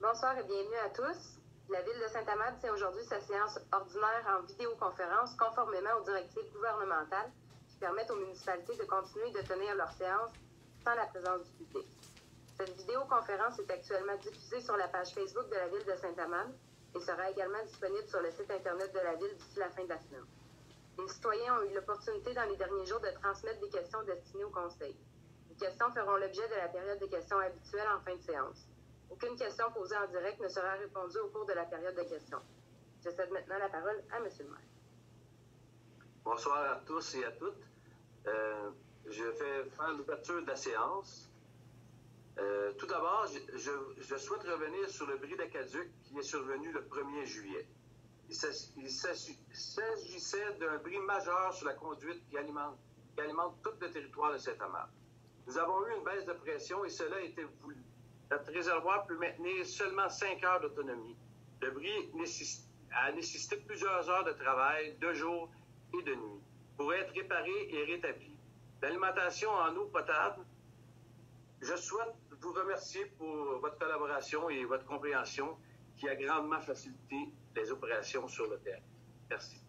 Bonsoir et bienvenue à tous. La Ville de Saint-Amable tient aujourd'hui sa séance ordinaire en vidéoconférence conformément aux directives gouvernementales qui permettent aux municipalités de continuer de tenir leurs séances sans la présence du public. Cette vidéoconférence est actuellement diffusée sur la page Facebook de la Ville de Saint-Amable et sera également disponible sur le site Internet de la Ville d'ici la fin de la semaine. Les citoyens ont eu l'opportunité dans les derniers jours de transmettre des questions destinées au Conseil. Les questions feront l'objet de la période de questions habituelle en fin de séance. Aucune question posée en direct ne sera répondue au cours de la période de questions. Je cède maintenant la parole à M. le maire. Bonsoir à tous et à toutes. Je vais faire l'ouverture de la séance. Tout d'abord, je souhaite revenir sur le bris d'Aqueduc qui est survenu le 1er juillet. Il s'agissait d'un bris majeur sur la conduite qui alimente tout le territoire de Saint-Amable. Nous avons eu une baisse de pression et cela a été voulu. Notre réservoir peut maintenir seulement 5 heures d'autonomie. Le bris a nécessité plusieurs heures de travail, de jour et de nuit, pour être réparé et rétabli. L'alimentation en eau potable, je souhaite vous remercier pour votre collaboration et votre compréhension qui a grandement facilité les opérations sur le terrain. Merci.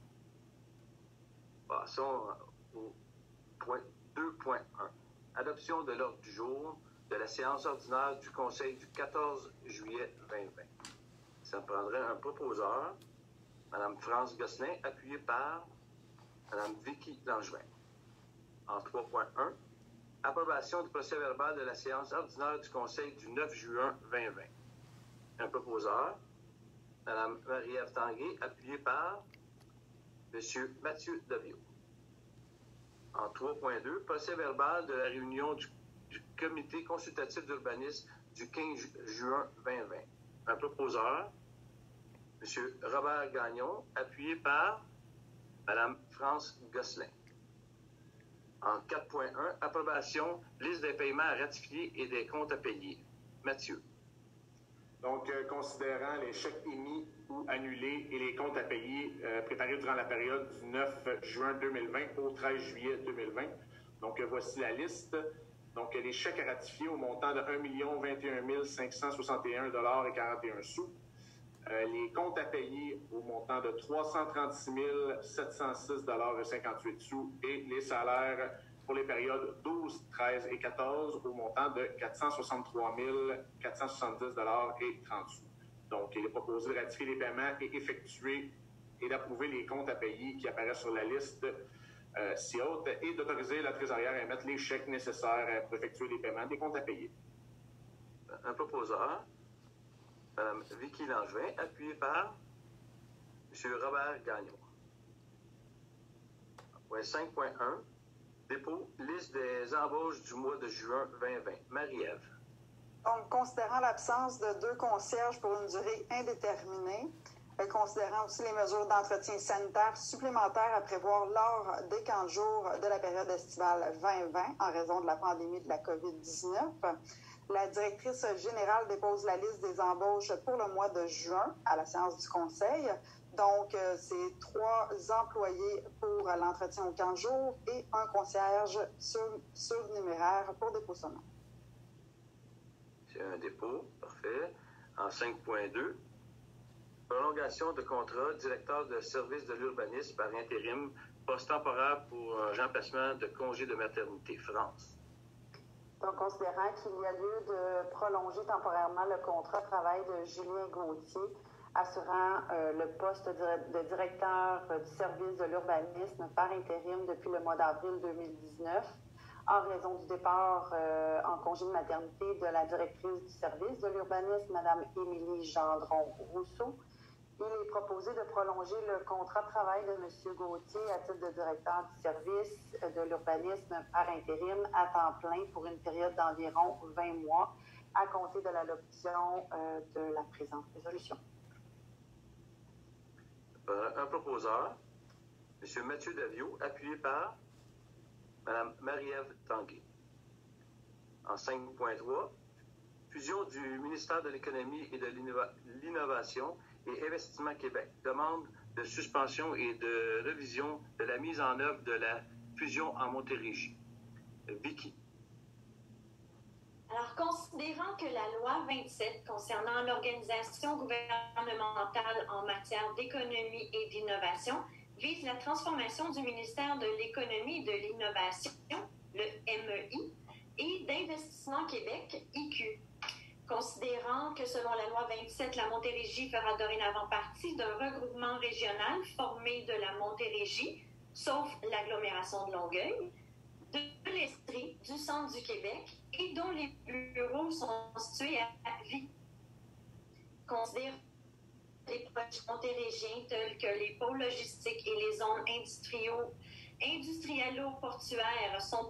Passons au point 2.1. Adoption de l'ordre du jour de la séance ordinaire du Conseil du 14 juillet 2020. Ça prendrait un proposeur, Mme France Gosselin, appuyée par Mme Vicky Langevin. En 3.1, approbation du procès-verbal de la séance ordinaire du Conseil du 9 juin 2020. Un proposeur, Mme Marie-Ève Tanguay, appuyée par M. Mathieu Davio. En 3.2, procès-verbal de la réunion du Comité consultatif d'urbanisme du 15 juin 2020. Un proposeur, M. Robert Gagnon, appuyé par Mme France Gosselin. En 4.1, approbation, liste des paiements à ratifier et des comptes à payer. Mathieu. Donc, considérant les chèques émis ou annulés et les comptes à payer préparés durant la période du 9 juin 2020 au 13 juillet 2020. Donc, voici la liste. Donc, les chèques à ratifier au montant de 1 021 561 $ et 41 sous. Les comptes à payer au montant de 336 706 $ et 58 sous. Et les salaires pour les périodes 12, 13 et 14 au montant de 463 470 $ et 30 sous. Donc, il est proposé de ratifier les paiements et effectuer et d'approuver les comptes à payer qui apparaissent sur la liste si haute et d'autoriser la trésorière à émettre les chèques nécessaires pour effectuer les paiements des comptes à payer. Un proposeur, Mme Vicky Langevin, appuyée par M. Robert Gagnon. Point 5.1, dépôt, liste des embauches du mois de juin 2020. Marie-Ève. Donc, considérant l'absence de 2 concierges pour une durée indéterminée, considérant aussi les mesures d'entretien sanitaire supplémentaires à prévoir lors des 15 jours de la période estivale 2020 en raison de la pandémie de la COVID-19, la directrice générale dépose la liste des embauches pour le mois de juin à la séance du Conseil. Donc, c'est 3 employés pour l'entretien aux 15 jours et un concierge surnuméraire pour dépôt seulement. C'est un dépôt, parfait. En 5.2, prolongation de contrat directeur de service de l'urbanisme par intérim, poste temporaire pour un remplacement de congé de maternité. France. Donc, considérant qu'il y a lieu de prolonger temporairement le contrat de travail de Julien Gauthier, assurant le poste de directeur du service de l'urbanisme par intérim depuis le mois d'avril 2019, en raison du départ en congé de maternité de la directrice du service de l'urbanisme, Mme Émilie Gendron-Rousseau. Il est proposé de prolonger le contrat de travail de M. Gauthier à titre de directeur du service de l'urbanisme par intérim à temps plein pour une période d'environ 20 mois à compter de l'adoption de la présente résolution. Un proposeur, M. Mathieu Davio, appuyé par Mme Marie-Ève Tanguay. En 5.3, fusion du ministère de l'Économie et de l'Innovation et Investissement Québec. Demande de suspension et de révision de la mise en œuvre de la fusion en Montérégie. Vicky. Alors, considérant que la loi 27 concernant l'organisation gouvernementale en matière d'économie et d'innovation vise la transformation du ministère de l'Économie et de l'Innovation, le MEI, et d'Investissement Québec, IQ. Considérant que selon la loi 27, la Montérégie fera dorénavant partie d'un regroupement régional formé de la Montérégie, sauf l'agglomération de Longueuil, de l'Estrie, du centre du Québec et dont les bureaux sont situés à Vie. Considérant les projets montérégiens tels que les pôles logistiques et les zones industriello-portuaires sont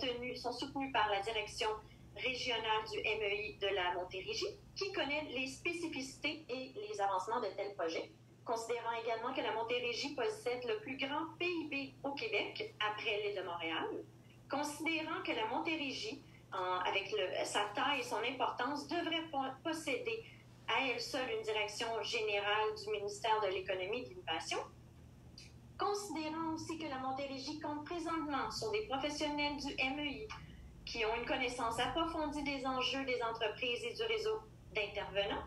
soutenus par la direction régionale du MEI de la Montérégie, qui connaît les spécificités et les avancements de tels projets. Considérant également que la Montérégie possède le plus grand PIB au Québec après l'île de Montréal, considérant que la Montérégie, avec sa taille et son importance, devrait posséder à elle seule une direction générale du ministère de l'Économie et de l'Innovation, considérant aussi que la Montérégie compte présentement sur des professionnels du MEI qui ont une connaissance approfondie des enjeux des entreprises et du réseau d'intervenants,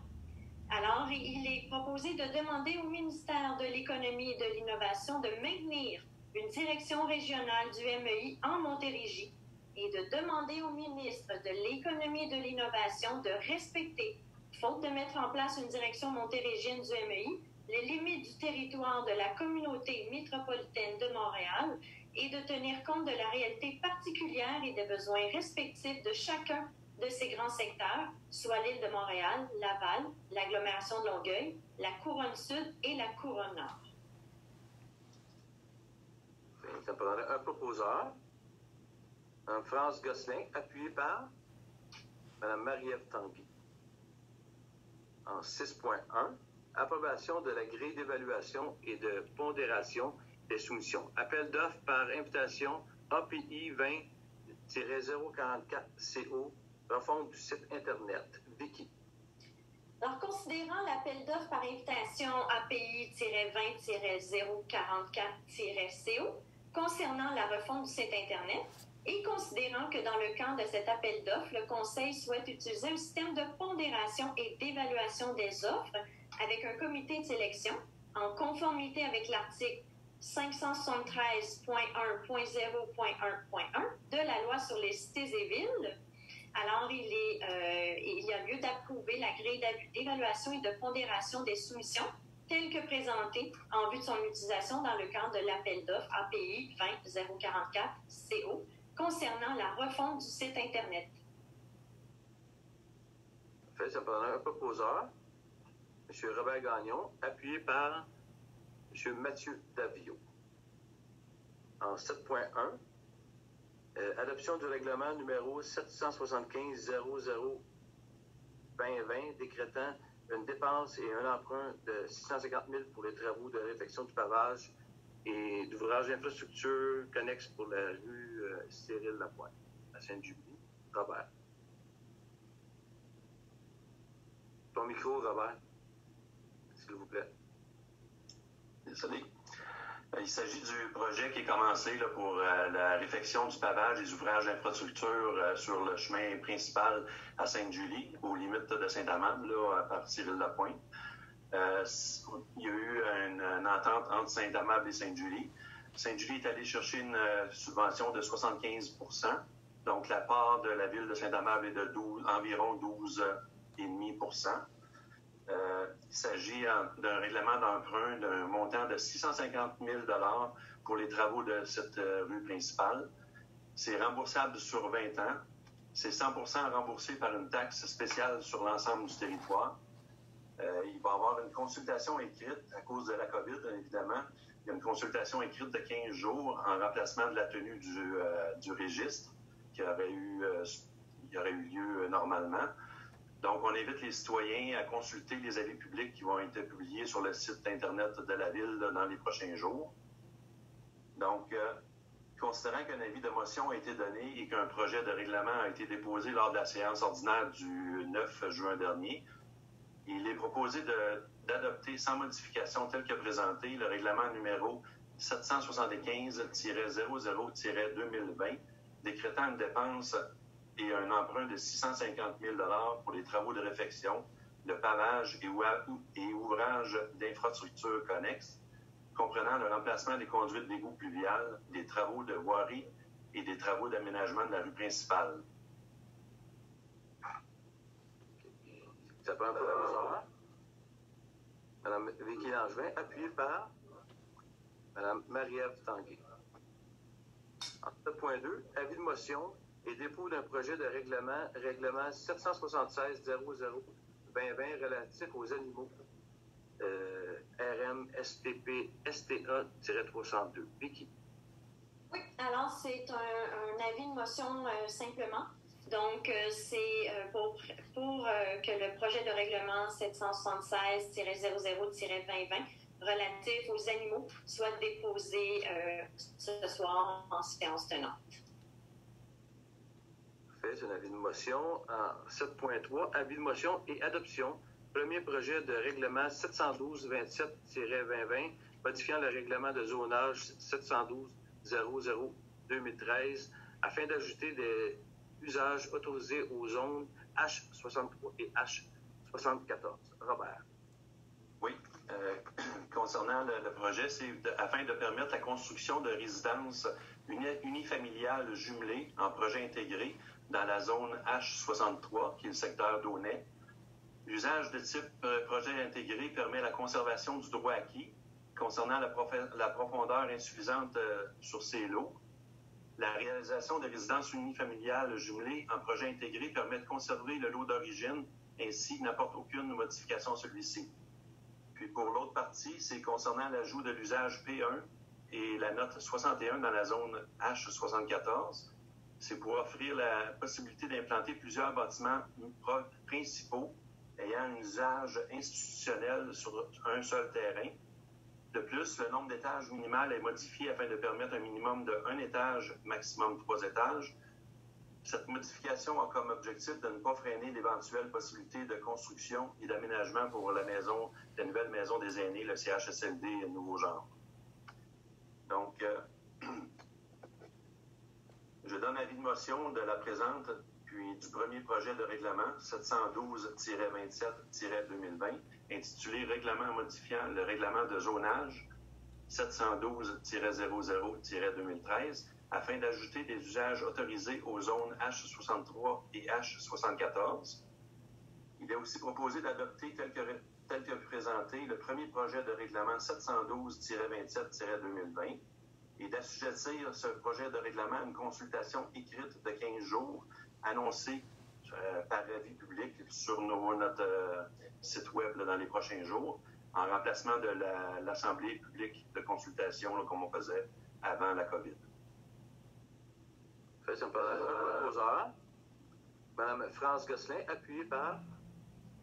alors il est proposé de demander au ministère de l'Économie et de l'Innovation de maintenir une direction régionale du MEI en Montérégie et de demander au ministre de l'Économie et de l'Innovation de respecter, faute de mettre en place une direction montérégienne du MEI, les limites du territoire de la communauté métropolitaine de Montréal et de tenir compte de la réalité particulière et des besoins respectifs de chacun de ces grands secteurs, soit l'île de Montréal, Laval, l'agglomération de Longueuil, la Couronne Sud et la Couronne Nord. Ça prendrait un proposeur, France Gosselin, appuyé par Mme Marie-Ève Tanguy. En 6.1, approbation de la grille d'évaluation et de pondération des soumissions. Appel d'offres par invitation API 20-044CO, refonte du site Internet. Vicky. Alors, considérant l'appel d'offres par invitation API 20-044-CO concernant la refonte du site Internet et considérant que dans le cadre de cet appel d'offres, le Conseil souhaite utiliser un système de pondération et d'évaluation des offres avec un comité de sélection en conformité avec l'article 573.1.0.1.1 de la loi sur les cités et villes. Alors, il y a lieu d'approuver la grille d'évaluation et de pondération des soumissions telle que présentée en vue de son utilisation dans le cadre de l'appel d'offres API 20-044-CO concernant la refonte du site Internet. Ça prendra un proposeur, M. Robert Gagnon, appuyé par M. Mathieu Davio. En 7.1, adoption du règlement numéro 775-00-2020 décrétant une dépense et un emprunt de 650 000 pour les travaux de réfection du pavage et d'ouvrage d'infrastructure connexe pour la rue Cyril-Lapointe, à Sainte-Julie. Robert. Ton micro, Robert, s'il vous plaît. Désolé. Il s'agit du projet qui est commencé là, pour la réfection du pavage des ouvrages d'infrastructure sur le chemin principal à Sainte-Julie, aux limites de Saint-Amand, là, par Cyril-Lapointe. Il y a eu une entente entre Saint-Amand et Sainte-Julie. Sainte-Julie est allée chercher une subvention de 75 %. Donc, la part de la ville de Saint-Amand est de environ 12,5 %. Il s'agit d'un règlement d'emprunt d'un montant de 650 000 $ pour les travaux de cette rue principale. C'est remboursable sur 20 ans. C'est 100 % remboursé par une taxe spéciale sur l'ensemble du territoire. Il va y avoir une consultation écrite à cause de la COVID, évidemment. Il y a une consultation écrite de 15 jours en remplacement de la tenue du registre qui aurait eu lieu normalement. Donc, on invite les citoyens à consulter les avis publics qui vont être publiés sur le site Internet de la Ville dans les prochains jours. Donc, considérant qu'un avis de motion a été donné et qu'un projet de règlement a été déposé lors de la séance ordinaire du 9 juin dernier, il est proposé d'adopter sans modification tel que présenté le règlement numéro 775-00-2020 décrétant une dépense et un emprunt de 650 000 pour les travaux de réfection, le pavage et ouvrages d'infrastructures connexes, comprenant le remplacement des conduites d'égout pluviales, des travaux de voirie et des travaux d'aménagement de la rue principale. Ça prend un proposeur. Mme Vicky Langevin, appuyée par Mme Marie-Ève Tanguay. En 7.2, avis de motion et dépôt d'un projet de règlement 776-00-2020 relatif aux animaux RMSPP STA-302. Vicky. Oui, alors c'est un avis de motion simplement. Donc, c'est pour que le projet de règlement 776-00-2020 relatif aux animaux soit déposé ce soir en séance tenante. Parfait, c'est un avis de motion. En 7.3, avis de motion et adoption. Premier projet de règlement 712-27-2020 modifiant le règlement de zonage 712-00-2013 afin d'ajouter des usages autorisés aux zones H63 et H74. Robert. Oui. Concernant le projet, c'est afin de permettre la construction de résidences unifamiliales jumelées en projet intégré dans la zone H63, qui est le secteur d'Aunay. L'usage de type projet intégré permet la conservation du droit acquis concernant la profondeur insuffisante sur ces lots. La réalisation de résidences unifamiliales jumelées en projet intégré permet de conserver le lot d'origine, ainsi n'apporte aucune modification à celui-ci. Puis pour l'autre partie, c'est concernant l'ajout de l'usage P1 et la note 61 dans la zone H74. C'est pour offrir la possibilité d'implanter plusieurs bâtiments principaux ayant un usage institutionnel sur un seul terrain. De plus, le nombre d'étages minimal est modifié afin de permettre un minimum de 1 étage, maximum 3 étages. Cette modification a comme objectif de ne pas freiner l'éventuelle possibilité de construction et d'aménagement pour la nouvelle maison des aînés, le CHSLD Nouveau Genre. Donc, je donne avis de motion de la présente, puis du premier projet de règlement 712-27-2020, intitulé Règlement modifiant le règlement de zonage 712-00-2013, afin d'ajouter des usages autorisés aux zones H63 et H74. Il est aussi proposé d'adopter, tel que présenté, le premier projet de règlement 712-27-2020 et d'assujettir ce projet de règlement à une consultation écrite de 15 jours, annoncée par avis public sur notre site web dans les prochains jours, en remplacement de l'Assemblée publique de consultation comme on faisait avant la COVID. C'est un proposeur. Mme France Gosselin, appuyée par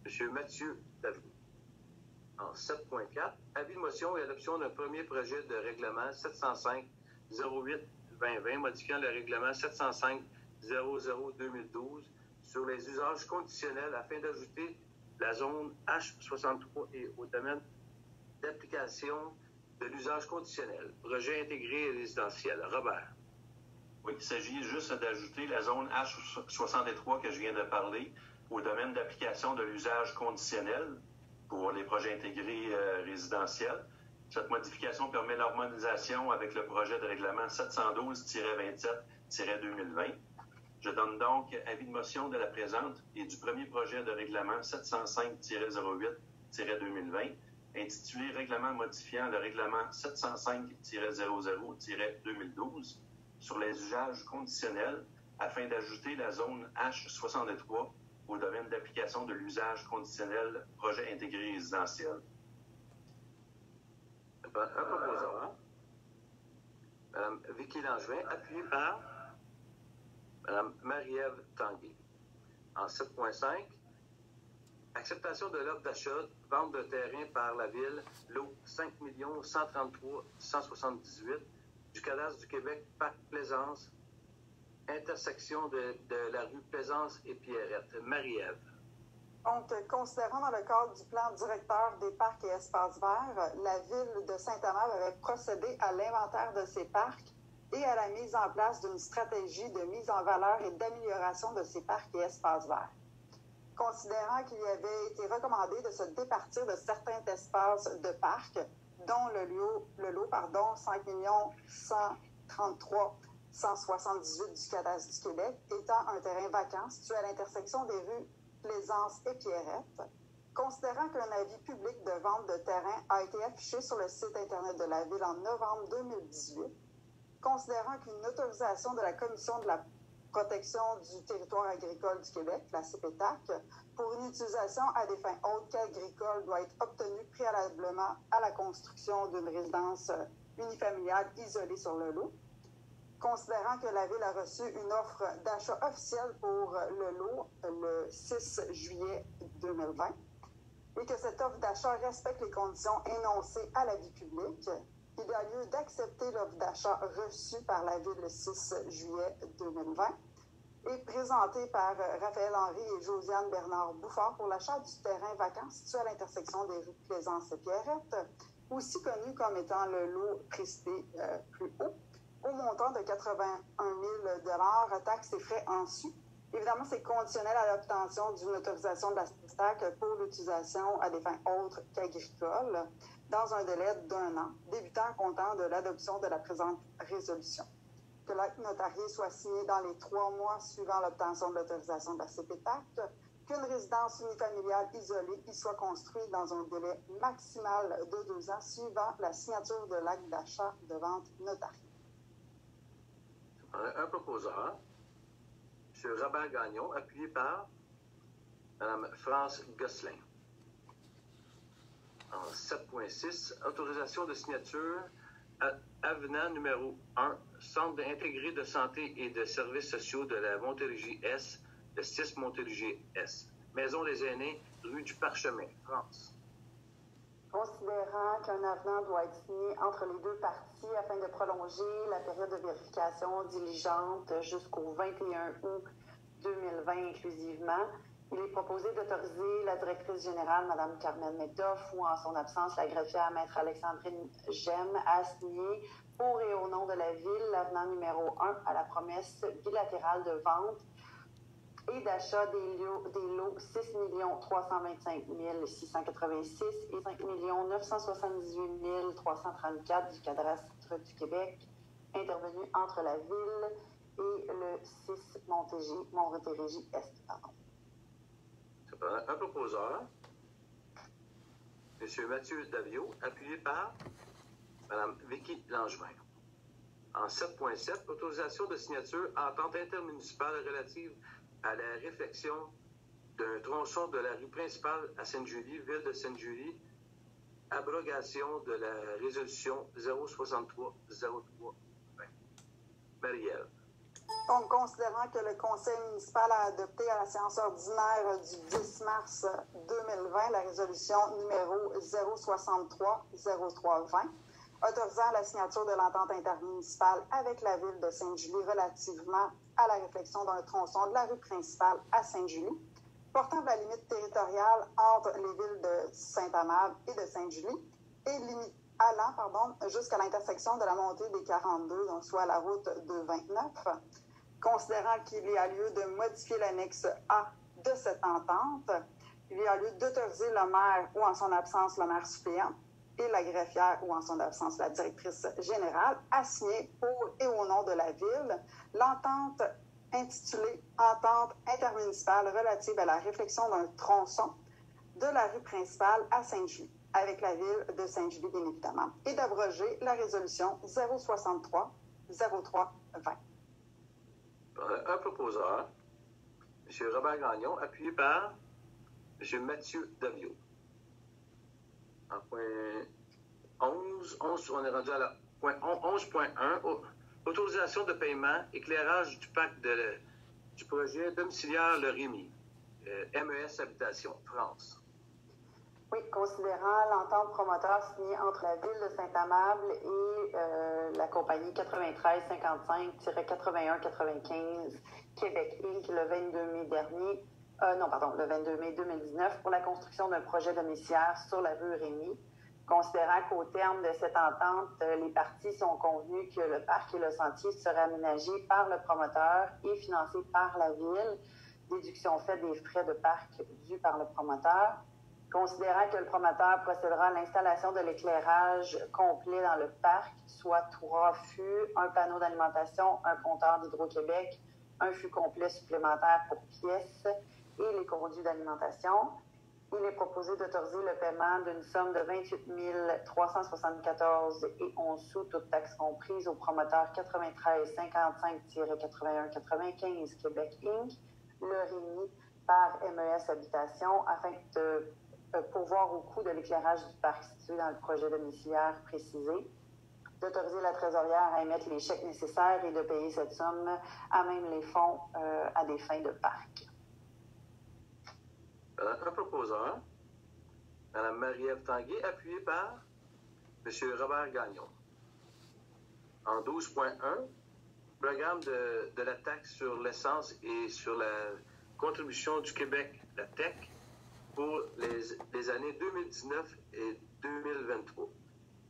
M. Mathieu David. En 7.4, avis de motion et adoption d'un premier projet de règlement 705-08-2020 modifiant le règlement 705-00-2012 sur les usages conditionnels afin d'ajouter la zone H63 et au domaine d'application de l'usage conditionnel. Projet intégré résidentiel. Robert. Oui, il s'agit juste d'ajouter la zone H63 que je viens de parler au domaine d'application de l'usage conditionnel pour les projets intégrés résidentiels. Cette modification permet l'harmonisation avec le projet de règlement 712-27-2020. Je donne donc avis de motion de la présente et du premier projet de règlement 705-08-2020, intitulé Règlement modifiant le règlement 705-00-2012 sur les usages conditionnels afin d'ajouter la zone H63 au domaine d'application de l'usage conditionnel projet intégré résidentiel. Un proposeur. Mme Vicky Langevin, appuyée par Mme Marie-Ève Tanguay. En 7.5, acceptation de l'offre d'achat, vente de terrain par la Ville, lot 5 133 178 du cadastre du Québec, Parc Plaisance, intersection de la rue Plaisance et Pierrette. Marie-Ève. Donc, considérant dans le cadre du plan directeur des parcs et espaces verts, la Ville de Saint-Amand avait procédé à l'inventaire de ces parcs et à la mise en place d'une stratégie de mise en valeur et d'amélioration de ces parcs et espaces verts. Considérant qu'il avait été recommandé de se départir de certains espaces de parcs, dont le lot 5 133 178 du cadastre du Québec, étant un terrain vacant situé à l'intersection des rues Plaisance et Pierrette, considérant qu'un avis public de vente de terrain a été affiché sur le site Internet de la Ville en novembre 2018, considérant qu'une autorisation de la Commission de la protection du territoire agricole du Québec, la CPTAC, pour une utilisation à des fins autres qu'agricoles doit être obtenue préalablement à la construction d'une résidence unifamiliale isolée sur le lot, considérant que la Ville a reçu une offre d'achat officielle pour le lot le 6 juillet 2020 et que cette offre d'achat respecte les conditions énoncées à l'avis public, il y a lieu d'accepter l'offre d'achat reçue par la Ville le 6 juillet 2020 et présentée par Raphaël Henry et Josiane Bernard-Bouffard pour l'achat du terrain vacant situé à l'intersection des rues Plaisance et Pierrette, aussi connu comme étant le lot précité plus haut, au montant de 81 000 taxes et frais en su. Évidemment, c'est conditionnel à l'obtention d'une autorisation de la STAC pour l'utilisation à des fins autres qu'agricoles dans un délai d'1 an, débutant en comptant de l'adoption de la présente résolution. Que l'acte notarié soit signé dans les 3 mois suivant l'obtention de l'autorisation de la CPTAC, qu'une résidence unifamiliale isolée y soit construite dans un délai maximal de 2 ans suivant la signature de l'acte d'achat de vente notarié. Un proposeur, M. Robert Gagnon, appuyé par Mme France Gosselin. En 7.6, autorisation de signature avenant numéro 1, Centre intégré de santé et de services sociaux de la Montérégie-Est, le 6 Montérégie-Est. Maison des aînés, rue du Parchemin, France. Considérant qu'un avenant doit être signé entre les deux parties afin de prolonger la période de vérification diligente jusqu'au 21 août 2020 inclusivement, il est proposé d'autoriser la directrice générale, Mme Carmen Métoff, ou en son absence, la greffière Maître Alexandrine Gemme, à signer pour et au nom de la Ville l'avenant numéro 1 à la promesse bilatérale de vente et d'achat des lots 6 325 686 et 5 978 334 du cadastre du Québec, intervenu entre la Ville et le 6 Montérégie-Est. Un proposeur, M. Mathieu Davio, appuyé par Mme Vicky Langevin. En 7.7, autorisation de signature entente intermunicipale relative à la réflexion d'un tronçon de la rue principale à Sainte-Julie, ville de Sainte-Julie, abrogation de la résolution 063-03-20. Marie-Ève. Donc, considérant que le Conseil municipal a adopté à la séance ordinaire du 10 mars 2020 la résolution numéro 063-03-20, autorisant la signature de l'entente intermunicipale avec la Ville de Sainte-Julie relativement à la réflexion d'un tronçon de la rue principale à Sainte-Julie, portant de la limite territoriale entre les villes de Saint-Amable et de Sainte-Julie, et allant jusqu'à l'intersection de la montée des 42, donc soit la route de 29, considérant qu'il y a lieu de modifier l'annexe A de cette entente, il y a lieu d'autoriser le maire ou en son absence le maire suppléant et la greffière ou en son absence la directrice générale à signer pour et au nom de la Ville l'entente intitulée « Entente intermunicipale relative à la réflexion d'un tronçon de la rue principale à Sainte-Julie » avec la Ville de Sainte-Julie, bien évidemment, et d'abroger la résolution 063-03-20. Un proposeur, M. Robert Gagnon, appuyé par M. Mathieu Davio. En point 11, on est rendu à la point 11.1, autorisation de paiement, éclairage du parc du projet domiciliaire Le Rémy, MES Habitation, France. Oui, considérant l'entente promoteur signée entre la Ville de Saint-Amable et la compagnie 9355-8195 Québec Inc. le 22 mai dernier, le 22 mai 2019 pour la construction d'un projet domiciliaire sur la rue Rémy, Considérant qu'au terme de cette entente, les parties sont convenues que le parc et le sentier seraient aménagés par le promoteur et financés par la Ville, déduction faite des frais de parc dus par le promoteur. Considérant que le promoteur procédera à l'installation de l'éclairage complet dans le parc, soit 3 fûts, un panneau d'alimentation, un compteur d'Hydro-Québec, un fût complet supplémentaire pour pièces et les conduits d'alimentation, il est proposé d'autoriser le paiement d'une somme de 28 374,11 sous, toutes taxes comprises, au promoteur 9355-8195 Québec Inc., le réuni par MES Habitation, afin de pourvoir au coût de l'éclairage du parc situé dans le projet domiciliaire précisé, d'autoriser la trésorière à émettre les chèques nécessaires et de payer cette somme à même les fonds à des fins de parc. Un proposeur, Mme Marie-Ève Tanguay, appuyé par M. Robert Gagnon. En 12.1, programme de la taxe sur l'essence et sur la contribution du Québec, la TEC, pour les années 2019 et 2023.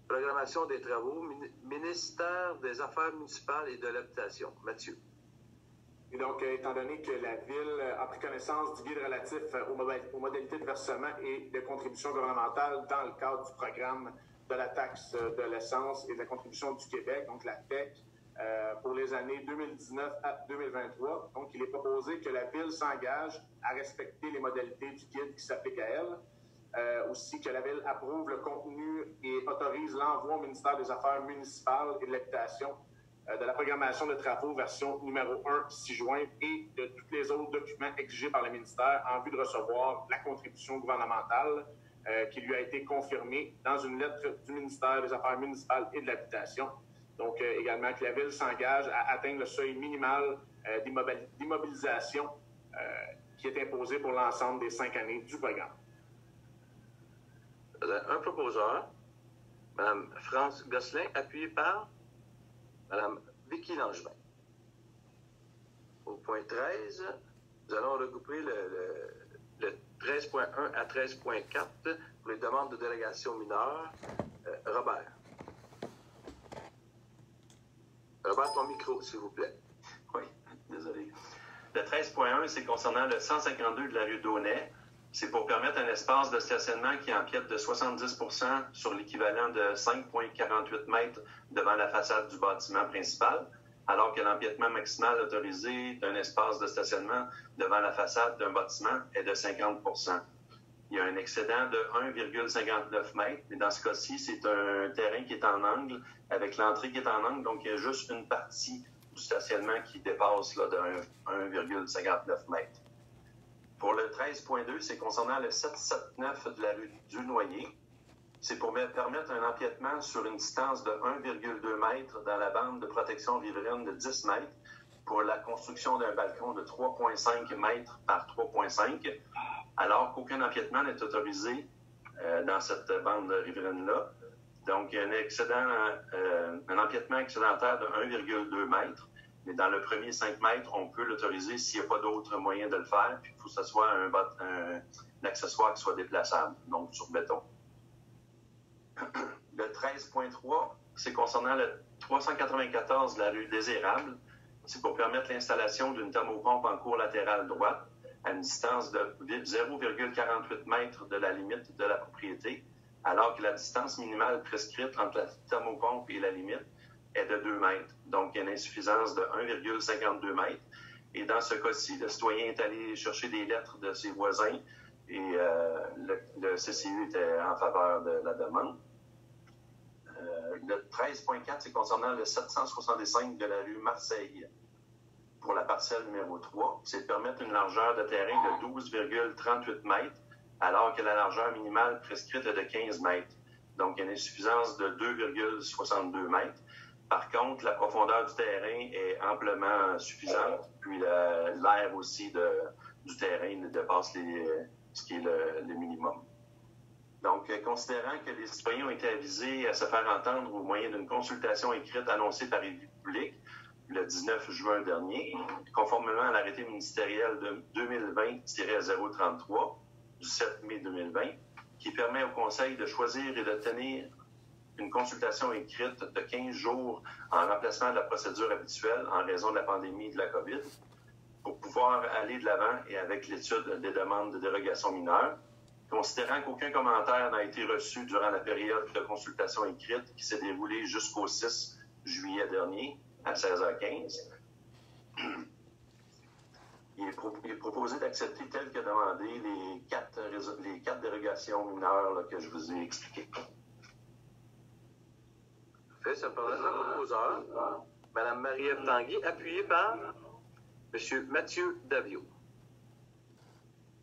Programmation des travaux, ministère des Affaires municipales et de l'Habitation. Mathieu. Et donc, étant donné que la Ville a pris connaissance du guide relatif aux modalités de versement et de contribution gouvernementale dans le cadre du programme de la taxe de l'essence et de la contribution du Québec, donc la TEC, pour les années 2019 à 2023. Donc, il est proposé que la Ville s'engage à respecter les modalités du guide qui s'appliquent à elle. Aussi que la Ville approuve le contenu et autorise l'envoi au ministère des Affaires municipales et de l'Habitation de la programmation de travaux version numéro 1, 6 juin, et de tous les autres documents exigés par le ministère en vue de recevoir la contribution gouvernementale qui lui a été confirmée dans une lettre du ministère des Affaires municipales et de l'Habitation. Donc, également que la Ville s'engage à atteindre le seuil minimal d'immobilisation qui est imposé pour l'ensemble des 5 années du programme. Un proposeur, Mme France Gosselin, appuyé par Mme Vicky Langevin. Au point 13, nous allons regrouper le 13.1 à 13.4 pour les demandes de délégation mineure. Robert. Robert, ton micro, s'il vous plaît. Oui, désolé. Le 13.1, c'est concernant le 152 de la rue d'Aunay. C'est pour permettre un espace de stationnement qui empiète de 70% sur l'équivalent de 5,48 mètres devant la façade du bâtiment principal, alors que l'empiètement maximal autorisé d'un espace de stationnement devant la façade d'un bâtiment est de 50%. Il y a un excédent de 1,59 mètres, mais dans ce cas-ci, c'est un terrain qui est en angle, avec l'entrée qui est en angle, donc il y a juste une partie du stationnement qui dépasse là, de 1,59 mètres. Pour le 13.2, c'est concernant le 779 de la rue du Noyer. C'est pour permettre un empiètement sur une distance de 1,2 mètres dans la bande de protection riveraine de 10 mètres pour la construction d'un balcon de 3,5 mètres par 3,5, alors qu'aucun empiètement n'est autorisé dans cette bande riveraine-là. Donc, il y a un empiètement excédentaire de 1,2 mètres. Mais dans le premier 5 mètres, on peut l'autoriser s'il n'y a pas d'autre moyen de le faire. Puis il faut que ce soit un accessoire qui soit déplaçable, donc sur béton. Le 13.3, c'est concernant le 394 de la rue Désirable. C'est pour permettre l'installation d'une thermopompe en cour latérale droite à une distance de 0,48 mètres de la limite de la propriété, alors que la distance minimale prescrite entre la thermopompe et la limite est de 2 mètres. Donc, il y a une insuffisance de 1,52 mètres. Et dans ce cas-ci, le citoyen est allé chercher des lettres de ses voisins et le CCU était en faveur de la demande. Le 13.4, c'est concernant le 765 de la rue Marseille pour la parcelle numéro 3. C'est de permettre une largeur de terrain de 12,38 mètres, alors que la largeur minimale prescrite est de 15 mètres. Donc, il y a une insuffisance de 2,62 mètres. Par contre, la profondeur du terrain est amplement suffisante, puis l'air aussi du terrain dépasse ce qui est le minimum. Donc, considérant que les citoyens ont été avisés à se faire entendre au moyen d'une consultation écrite annoncée par Élu public le 19 juin dernier, conformément à l'arrêté ministériel de 2020-033 du 7 mai 2020, qui permet au Conseil de choisir et de tenir une consultation écrite de 15 jours en remplacement de la procédure habituelle en raison de la pandémie de la COVID, pour pouvoir aller de l'avant et avec l'étude des demandes de dérogation mineure. Considérant qu'aucun commentaire n'a été reçu durant la période de consultation écrite qui s'est déroulée jusqu'au 6 juillet dernier à 16h15, il est proposé d'accepter tel que demandé les quatre dérogations mineures là, que je vous ai expliquées. Fait, ça me parle d'un proposeur, Mme Marie-Ève Tanguy, appuyée par M. Mathieu Davio.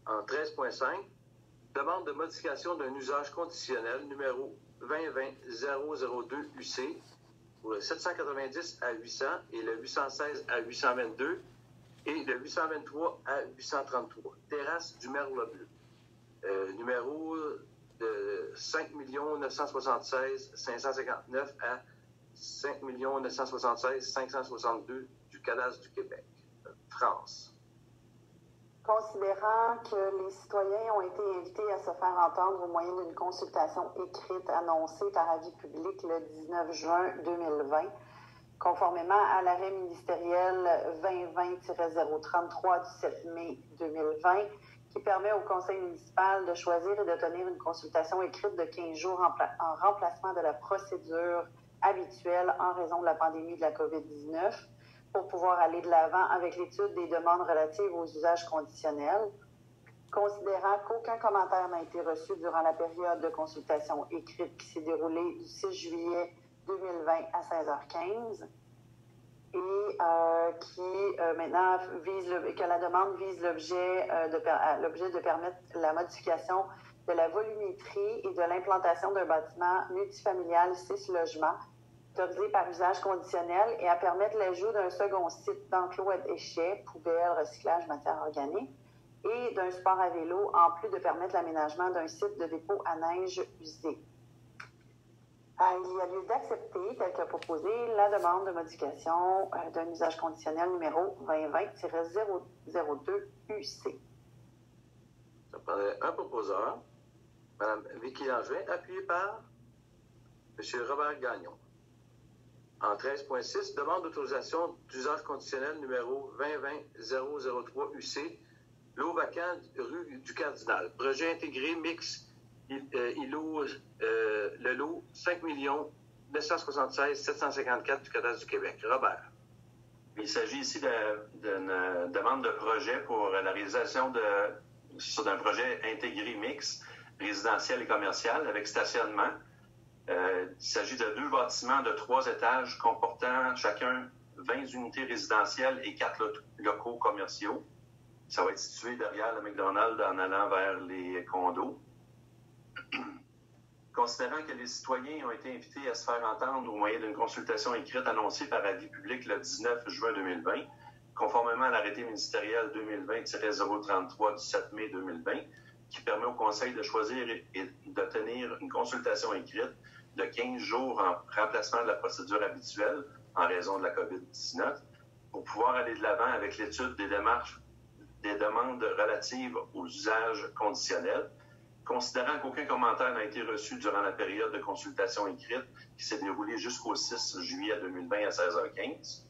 En 13.5, demande de modification d'un usage conditionnel numéro 2020-002 UC pour le 790 à 800 et le 816 à 822 et le 823 à 833. Terrasse du Merle Bleu. Numéro de 5 976 559 à 5 976 562 du Cadastre du Québec, France. Considérant que les citoyens ont été invités à se faire entendre au moyen d'une consultation écrite annoncée par avis public le 19 juin 2020, conformément à l'arrêt ministériel 2020-033 du 7 mai 2020, qui permet au conseil municipal de choisir et de tenir une consultation écrite de 15 jours en remplacement de la procédure habituelle en raison de la pandémie de la COVID-19, pour pouvoir aller de l'avant avec l'étude des demandes relatives aux usages conditionnels. Considérant qu'aucun commentaire n'a été reçu durant la période de consultation écrite qui s'est déroulée du 6 juillet 2020 à 16h15 et maintenant que la demande vise l'objet de permettre la modification de la volumétrie et de l'implantation d'un bâtiment multifamilial 6 logements autorisé par usage conditionnel et à permettre l'ajout d'un second site d'enclos à déchets, poubelles, recyclage, matières organiques et d'un sport à vélo, en plus de permettre l'aménagement d'un site de dépôt à neige usée. Il y a lieu d'accepter, tel que proposé, la demande de modification d'un usage conditionnel numéro 2020-002 UC. Ça prendrait un proposeur, Mme Vicky Langevin, appuyée par M. Robert Gagnon. En 13.6, demande d'autorisation d'usage conditionnel numéro 2020-003 UC, lot vacant rue du Cardinal. Projet intégré mix le lot 5 976 754 du Cadastre du Québec. Robert. Il s'agit ici d'une demande de projet pour la réalisation d'un projet intégré mix, résidentiel et commercial, avec stationnement. Il s'agit de 2 bâtiments de 3 étages comportant chacun 20 unités résidentielles et 4 locaux commerciaux. Ça va être situé derrière le McDonald's en allant vers les condos. Considérant que les citoyens ont été invités à se faire entendre au moyen d'une consultation écrite annoncée par avis public le 19 juin 2020, conformément à l'arrêté ministériel 2020-033 du 7 mai 2020, qui permet au Conseil de choisir et de tenir une consultation écrite de 15 jours en remplacement de la procédure habituelle en raison de la COVID-19, pour pouvoir aller de l'avant avec l'étude des demandes relatives aux usages conditionnels, considérant qu'aucun commentaire n'a été reçu durant la période de consultation écrite qui s'est déroulée jusqu'au 6 juillet 2020 à 16h15.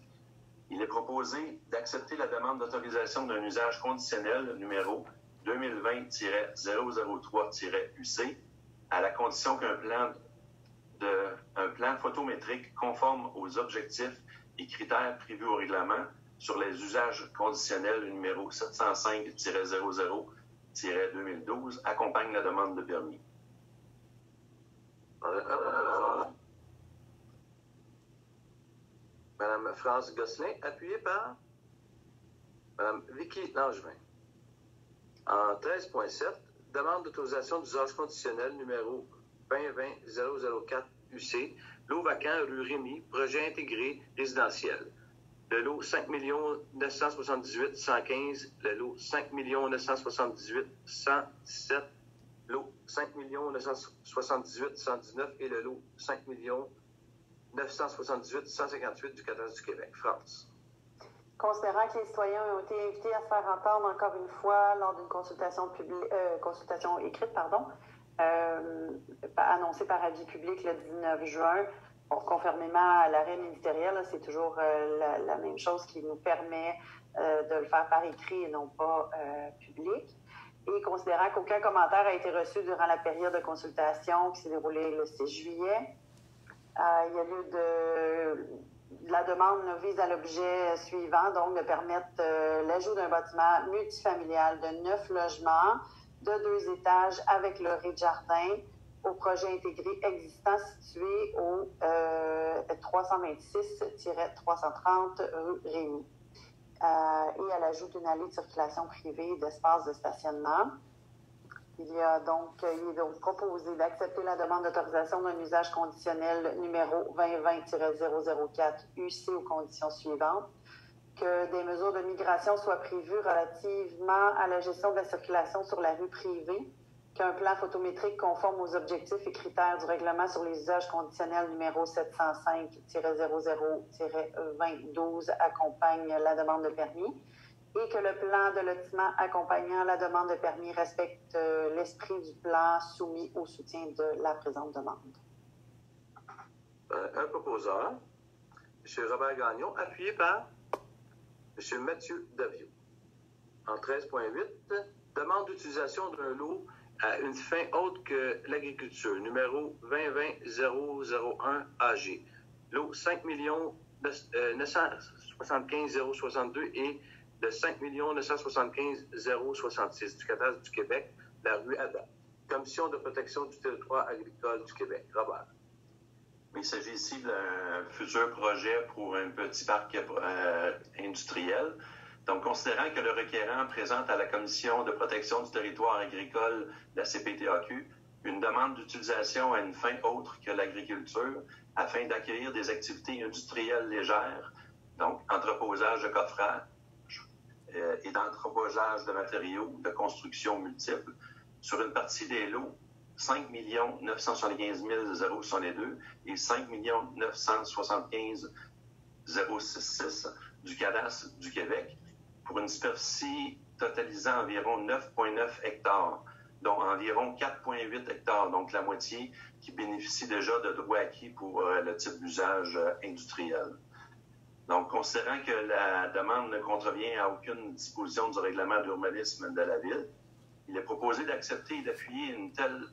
Il est proposé d'accepter la demande d'autorisation d'un usage conditionnel numéro 2020-003-UC à la condition qu'un plan photométrique conforme aux objectifs et critères prévus au règlement sur les usages conditionnels numéro 705-00-2012 accompagne la demande de permis. Mme France Gosselin, appuyée par Mme Vicky Langevin. En 13.7, demande d'autorisation d'usage conditionnel numéro 2020-004 UC, lot vacant rue Rémy, projet intégré résidentiel. Le lot 5 978 115, le lot 5 978 117, lot 5 978 119 et le lot 5 978 158 du Cadastre du Québec, France. Considérant que les citoyens ont été invités à se faire entendre encore une fois lors d'une consultation écrite, annoncé par avis public le 19 juin. Bon, conformément à l'arrêt ministériel, c'est toujours la même chose qui nous permet de le faire par écrit et non pas public. Et considérant qu'aucun commentaire a été reçu durant la période de consultation qui s'est déroulée le 6 juillet, il y a lieu la demande vise à l'objet suivant, donc de permettre l'ajout d'un bâtiment multifamilial de 9 logements de 2 étages avec le rez-de-jardin au projet intégré existant situé au 326-330 rue Rémy. Et à l'ajout d'une allée de circulation privée et d'espace de stationnement. Il est donc proposé d'accepter la demande d'autorisation d'un usage conditionnel numéro 2020-004 UC aux conditions suivantes. Que des mesures de migration soient prévues relativement à la gestion de la circulation sur la rue privée, qu'un plan photométrique conforme aux objectifs et critères du règlement sur les usages conditionnels numéro 705-00-2012 accompagne la demande de permis et que le plan de lotissement accompagnant la demande de permis respecte l'esprit du plan soumis au soutien de la présente demande. Un proposeur, M. Robert Gagnon, appuyé par M. Mathieu Daviau. En 13.8, demande d'utilisation d'un lot à une fin autre que l'agriculture, numéro 2020-001 AG. Lot 5 975 062 et de 5 975 066 du cadastre du Québec, la rue Adam. Commission de protection du territoire agricole du Québec. Robert. Il s'agit ici d'un futur projet pour un petit parc industriel. Donc, considérant que le requérant présente à la Commission de protection du territoire agricole, la CPTAQ, une demande d'utilisation à une fin autre que l'agriculture afin d'accueillir des activités industrielles légères, donc entreposage de coffrage et d'entreposage de matériaux de construction multiples, sur une partie des lots 5 975 062 et 5 975 066 du cadastre du Québec, pour une superficie totalisant environ 9,9 hectares, dont environ 4,8 hectares, donc la moitié, qui bénéficie déjà de droits acquis pour le type d'usage industriel. Donc, considérant que la demande ne contrevient à aucune disposition du règlement d'urbanisme de la Ville, il est proposé d'accepter et d'appuyer telle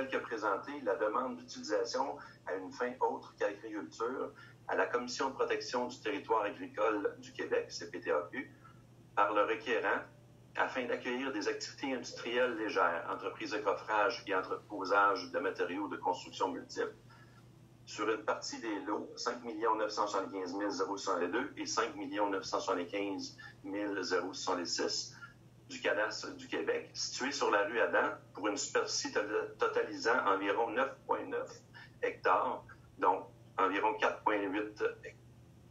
que présentée la demande d'utilisation à une fin autre qu'agriculture à la Commission de protection du territoire agricole du Québec, CPTAQ, par le requérant, afin d'accueillir des activités industrielles légères, entreprises de coffrage et entreposage de matériaux de construction multiples, sur une partie des lots 5 975 062 et 5 975 066 du cadastre du Québec, situés sur la rue Adam, pour une superficie totalisant environ 9,9 hectares, donc environ 4,8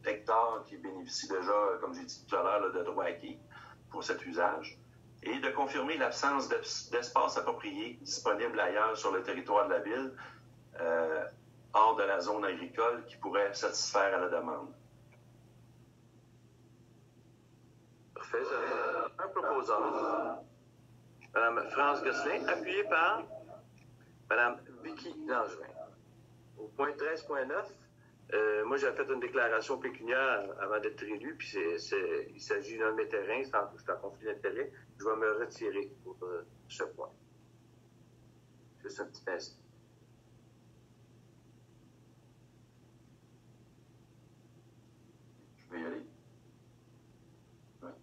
hectares qui bénéficient déjà, comme j'ai dit tout à l'heure, de droits acquis pour cet usage, et de confirmer l'absence d'espace approprié disponible ailleurs sur le territoire de la Ville, hors de la zone agricole, qui pourrait satisfaire à la demande. Parfait. Un proposeur. Mme France Gosselin, appuyée par Mme Vicky Langevin. Au point 13.9, moi, j'ai fait une déclaration pécuniaire avant d'être élu, puis il s'agit d'un de mes terrains, c'est en conflit d'intérêt. Je vais me retirer pour ce point. Juste un petit instant. Je vais y aller. Ouais.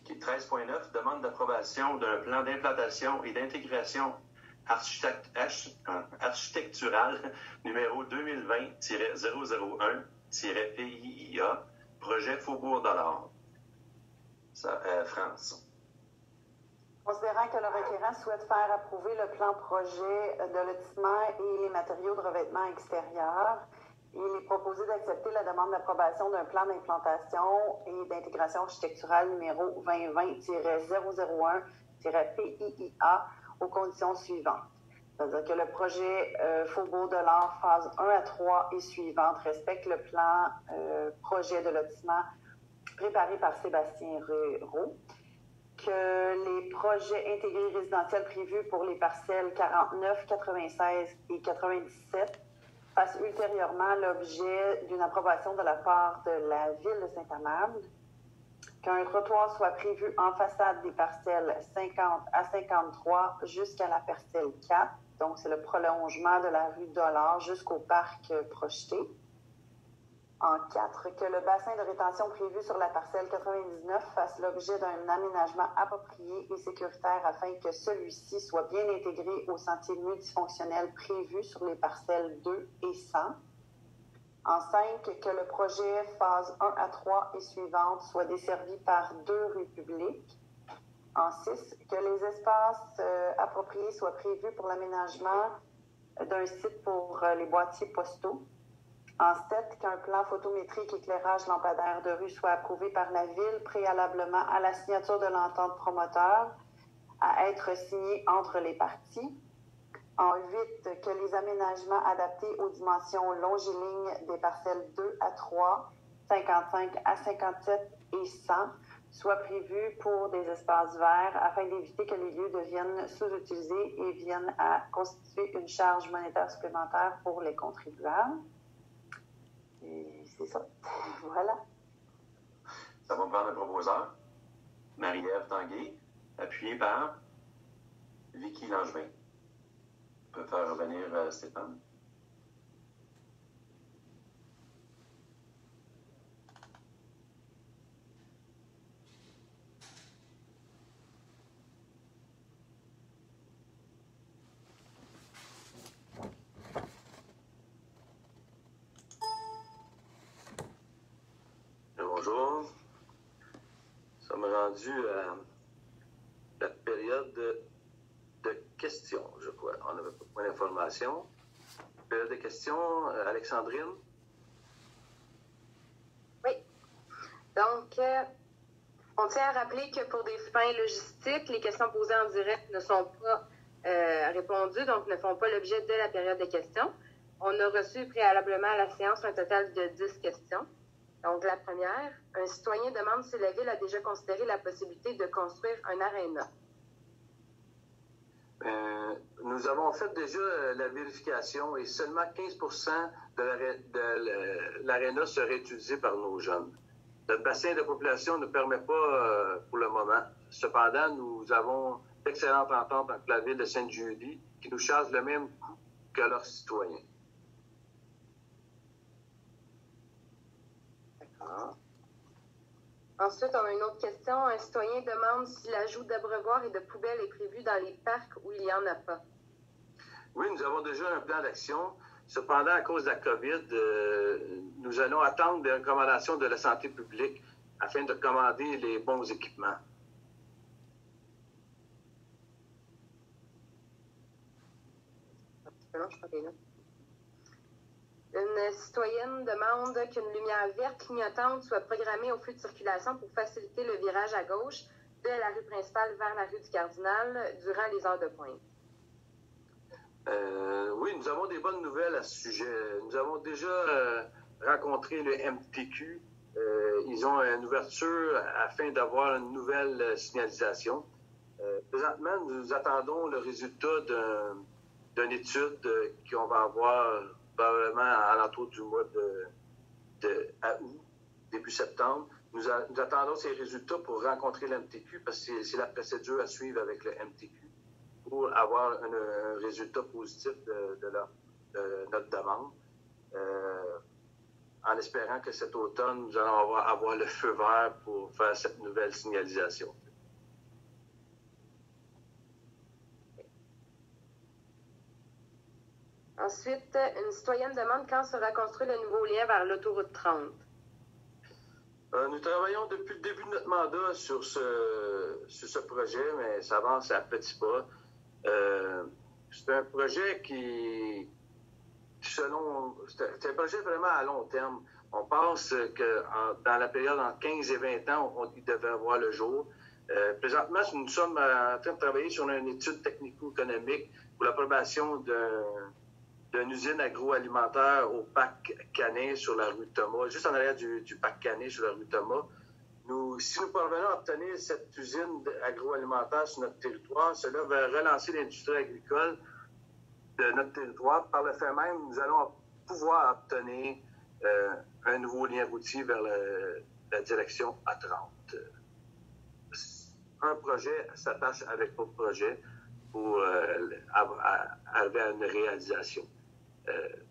Okay. 13.9, demande d'approbation d'un plan d'implantation et d'intégration architecturale numéro 2020-001-PIIA, projet Faubourg de l'Or. France. Considérant que le requérant souhaite faire approuver le plan projet de lotissement et les matériaux de revêtement extérieur, il est proposé d'accepter la demande d'approbation d'un plan d'implantation et d'intégration architecturale numéro 2020-001-PIIA aux conditions suivantes. C'est-à-dire que le projet Faubourg de l'Or phase 1 à 3 et suivante respecte le plan projet de lotissement préparé par Sébastien Roux, que les projets intégrés résidentiels prévus pour les parcelles 49, 96 et 97 fassent ultérieurement l'objet d'une approbation de la part de la Ville de Saint-Amable, qu'un trottoir soit prévu en façade des parcelles 50 à 53 jusqu'à la parcelle 4, donc c'est le prolongement de la rue Dollard jusqu'au parc projeté. En 4, que le bassin de rétention prévu sur la parcelle 99 fasse l'objet d'un aménagement approprié et sécuritaire afin que celui-ci soit bien intégré au sentier multifonctionnel prévu sur les parcelles 2 et 100. En 5, que le projet phase 1 à 3 et suivante soit desservi par 2 rues publiques. En 6, que les espaces appropriés soient prévus pour l'aménagement d'un site pour les boîtiers postaux. En 7, qu'un plan photométrique éclairage lampadaire de rue soit approuvé par la Ville préalablement à la signature de l'entente promoteur à être signée entre les parties. En 8, que les aménagements adaptés aux dimensions longilignes des parcelles 2 à 3, 55 à 57 et 100 soient prévus pour des espaces verts afin d'éviter que les lieux deviennent sous-utilisés et viennent à constituer une charge monétaire supplémentaire pour les contribuables. Et c'est ça. Voilà. Ça va prendre un proposeur, Marie-Ève Tanguay, appuyé par Vicky Langevin. On peut faire revenir Stéphane. Bonjour. Nous sommes rendus à la période de questions, je crois. On n'avait pas point d'informations. Période de questions, Alexandrine? Oui. Donc, on tient à rappeler que pour des fins logistiques, les questions posées en direct ne sont pas répondues, donc ne font pas l'objet de la période de questions. On a reçu préalablement à la séance un total de 10 questions. Donc, la première, un citoyen demande si la Ville a déjà considéré la possibilité de construire un aréna. Nous avons fait déjà la vérification et seulement 15% de l'aréna serait utilisé par nos jeunes. Notre bassin de population ne permet pas pour le moment. Cependant, nous avons d'excellentes ententes avec la Ville de Sainte-Julie qui nous charge le même coût que leurs citoyens. Ensuite, on a une autre question. Un citoyen demande si l'ajout d'abreuvoirs et de poubelles est prévu dans les parcs où il n'y en a pas. Oui, nous avons déjà un plan d'action. Cependant, à cause de la COVID, nous allons attendre des recommandations de la santé publique afin de commander les bons équipements. Une citoyenne demande qu'une lumière verte clignotante soit programmée au flux de circulation pour faciliter le virage à gauche de la rue principale vers la rue du Cardinal durant les heures de pointe. Oui, nous avons des bonnes nouvelles à ce sujet. Nous avons déjà rencontré le MTQ. Ils ont une ouverture afin d'avoir une nouvelle signalisation. Présentement, nous attendons le résultat d'une étude qu'on va avoir probablement à l'entour du mois à août, début septembre. Nous attendons ces résultats pour rencontrer le MTQ parce que c'est la procédure à suivre avec le MTQ pour avoir un résultat positif de notre demande. En espérant que cet automne, nous allons avoir le feu vert pour faire cette nouvelle signalisation. Ensuite, une citoyenne demande quand sera construit le nouveau lien vers l'autoroute 30. Nous travaillons depuis le début de notre mandat sur ce projet, mais ça avance à petits pas. C'est un projet c'est un projet vraiment à long terme. On pense que dans la période entre 15 et 20 ans, il devait avoir le jour. Présentement, nous sommes en train de travailler sur une étude technico-économique pour l'approbation d'une usine agroalimentaire au parc Canet sur la rue Thomas, juste en arrière du parc Canet sur la rue Thomas. Nous Donc, si nous parvenons à obtenir cette usine agroalimentaire sur notre territoire, cela va relancer l'industrie agricole de notre territoire. Par le fait même, nous allons pouvoir obtenir un nouveau lien routier vers la direction A30. Un projet s'attache avec l'autre projet pour arriver à une réalisation.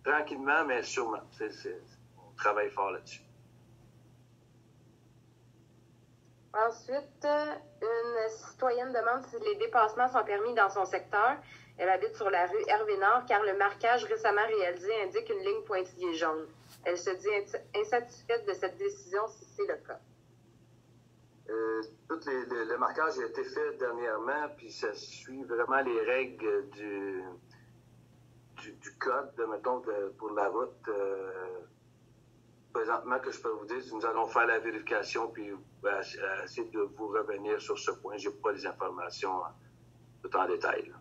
Tranquillement, mais sûrement. On travaille fort là-dessus. Ensuite, une citoyenne demande si les dépassements sont permis dans son secteur. Elle habite sur la rue Hervé-Nord car le marquage récemment réalisé indique une ligne pointillée jaune. Elle se dit insatisfaite de cette décision si c'est le cas. Le marquage a été fait dernièrement, puis ça suit vraiment les règles du code, mettons, pour la route. Présentement, que je peux vous dire, nous allons faire la vérification, puis essayer de vous revenir sur ce point. Je n'ai pas les informations tout en détail. Là.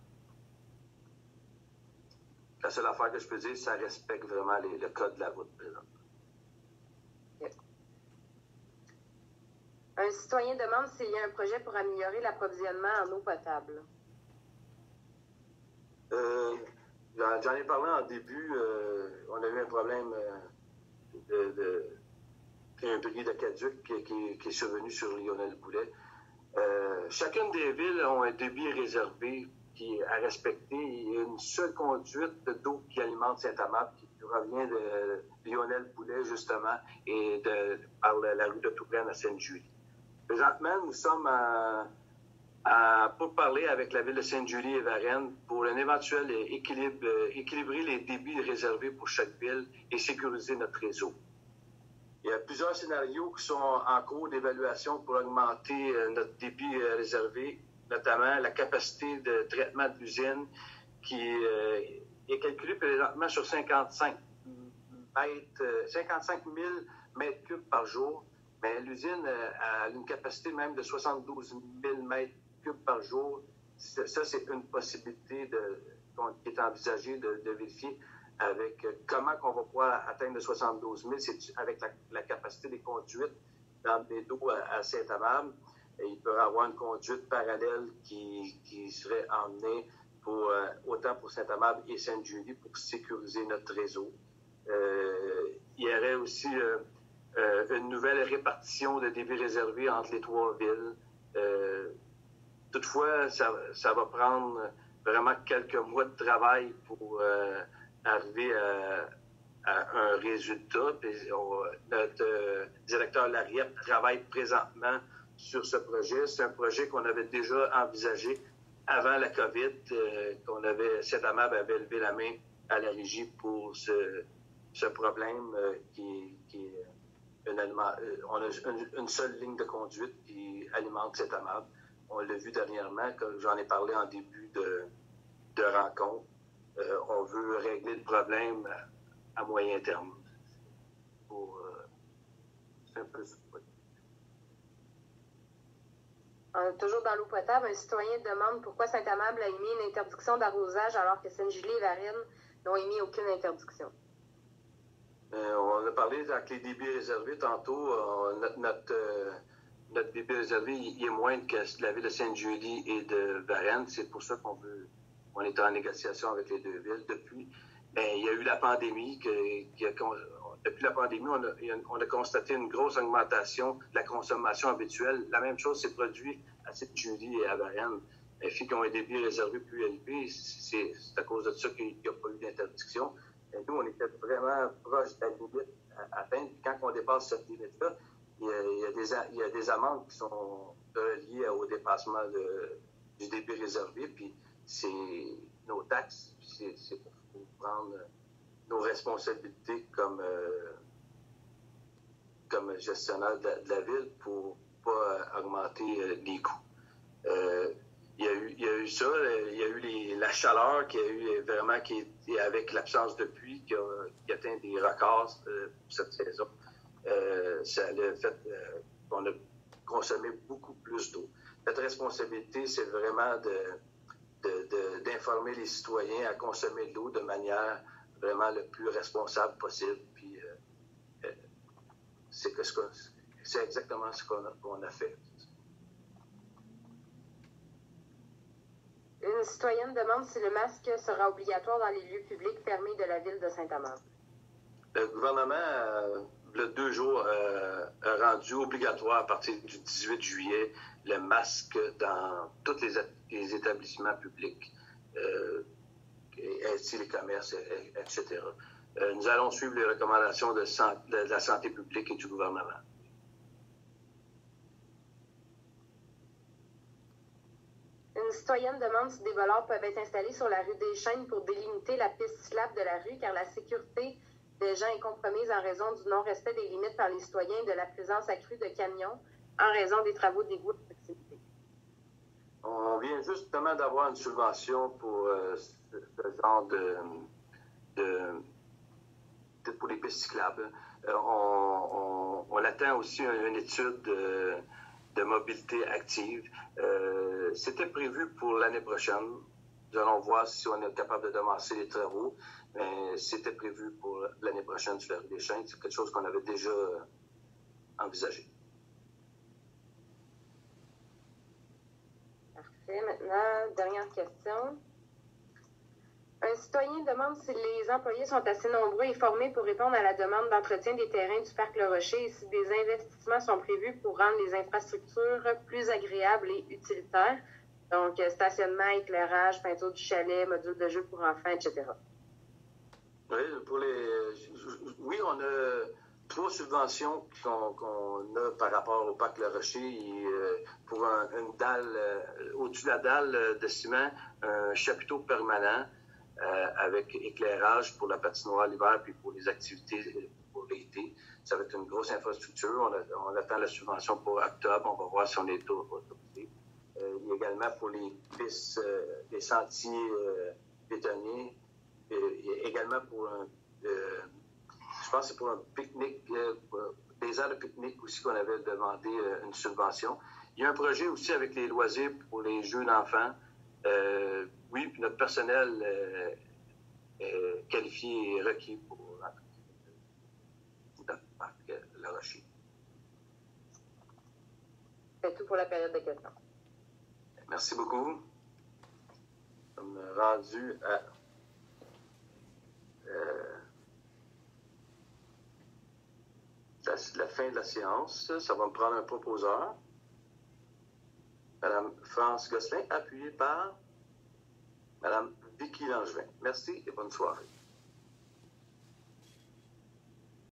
La seule affaire que je peux dire, ça respecte vraiment le code de la route. Yep. Un citoyen demande s'il y a un projet pour améliorer l'approvisionnement en eau potable. J'en ai parlé en début. On a eu un problème un bris d'aqueduc qui est survenu sur Lionel Boulet. Chacune des villes ont un débit réservé qui à respecter. Il y a une seule conduite d'eau qui alimente Saint-Amand qui provient de Lionel Boulet, justement, et par la rue de Touraine à Sainte-Julie. Présentement, nous sommes pour parler avec la ville de Sainte-Julie et Varennes pour un éventuel équilibrer les débits réservés pour chaque ville et sécuriser notre réseau. Il y a plusieurs scénarios qui sont en cours d'évaluation pour augmenter notre débit réservé, notamment la capacité de traitement de l'usine qui est calculée présentement sur 55 000 mètres cubes par jour, mais l'usine a une capacité même de 72 000 mètres cubes par jour. Ça, c'est une possibilité qui est envisagée de vérifier avec comment on va pouvoir atteindre le 72 000, c'est avec la capacité des conduites dans les dos à Saint-Amand. Il peut y avoir une conduite parallèle qui serait emmenée autant pour Saint-Amand et Sainte-Julie pour sécuriser notre réseau. Il y aurait aussi une nouvelle répartition de débits réservés entre les trois villes. Toutefois, ça va prendre vraiment quelques mois de travail pour arriver à un résultat. Puis notre directeur Lariette travaille présentement sur ce projet. C'est un projet qu'on avait déjà envisagé avant la COVID, Saint-Amand avait levé la main à la régie pour ce problème qui est on a une seule ligne de conduite qui alimente Saint-Amand. On l'a vu dernièrement, comme j'en ai parlé en début de rencontre. On veut régler le problème à moyen terme. C'est un peu ça. Toujours dans l'eau potable, un citoyen demande pourquoi Saint-Amand a émis une interdiction d'arrosage alors que Sainte-Julie et Varennes n'ont émis aucune interdiction. On a parlé avec les débits réservés tantôt. Notre débit réservé il est moindre que la ville de Sainte-Julie et de Varennes. C'est pour ça qu'on est en négociation avec les deux villes. Depuis, il y a eu la pandémie. Depuis la pandémie, on a constaté une grosse augmentation de la consommation habituelle. La même chose s'est produite à Sainte-Julie et à Varennes. Les filles qui ont un débit réservé plus élevé, c'est à cause de ça qu'il n'y a pas eu d'interdiction. Et nous, on était vraiment proche de la limite à atteindre. Quand on dépasse cette limite-là, il y a des amendes qui sont liées au dépassement du débit réservé. Puis c'est nos taxes, c'est pour prendre nos responsabilités comme gestionnaire de la ville pour ne pas augmenter les coûts. Il y a eu ça, il y a eu la chaleur qui a eu vraiment, qui avec l'absence de pluie, qui atteint des records pour cette saison. Ça a fait qu'on a consommé beaucoup plus d'eau. Notre responsabilité, c'est vraiment d'informer les citoyens à consommer de l'eau de manière vraiment le plus responsable possible. Puis c'est ce c'est exactement ce qu'on a fait. Une citoyenne demande si le masque sera obligatoire dans les lieux publics fermés de la ville de Saint-Amand. Le gouvernement, il y a 2 jours, a rendu obligatoire à partir du 18 juillet le masque dans tous les établissements publics, et ainsi les commerces, etc. Nous allons suivre les recommandations de la santé publique et du gouvernement. Une citoyenne demande si des voleurs peuvent être installés sur la rue des Chênes pour délimiter la piste cyclable de la rue, car la sécurité des gens est compromise en raison du non-respect des limites par les citoyens et de la présence accrue de camions en raison des travaux d'égout de proximité. On vient justement d'avoir une subvention pour ce genre pour les pistes cyclables. On attend aussi une étude de mobilité active. C'était prévu pour l'année prochaine. Nous allons voir si on est capable de devancer les travaux, mais c'était prévu pour l'année prochaine sur la rue des Chênes. C'est quelque chose qu'on avait déjà envisagé. Parfait. Maintenant, dernière question. Un citoyen demande si les employés sont assez nombreux et formés pour répondre à la demande d'entretien des terrains du Parc Le Rocher et si des investissements sont prévus pour rendre les infrastructures plus agréables et utilitaires. Donc, stationnement, éclairage, peinture du chalet, module de jeu pour enfants, etc. Oui, on a 3 subventions qu'on a par rapport au Parc Le Rocher. Pour une dalle, au-dessus de la dalle de ciment, un chapiteau permanent avec éclairage pour la patinoire l'hiver puis pour les activités pour l'été. Ça va être une grosse infrastructure. On attend la subvention pour octobre. On va voir si on est autorisé. Il y a également pour les pistes, les sentiers bétonnés. Et également pour je pense que c'est pour un pique-nique, des aires de pique-nique aussi qu'on avait demandé une subvention. Il y a un projet aussi avec les loisirs pour les jeux d'enfants. Oui, puis notre personnel est qualifié et requis pour notre parc Le Rocher. C'est tout pour la période de questions. Merci beaucoup. On est rendu à la fin de la séance. Ça va me prendre un proposeur. Madame France Gosselin, appuyée par Madame Vicky Langevin. Merci et bonne soirée.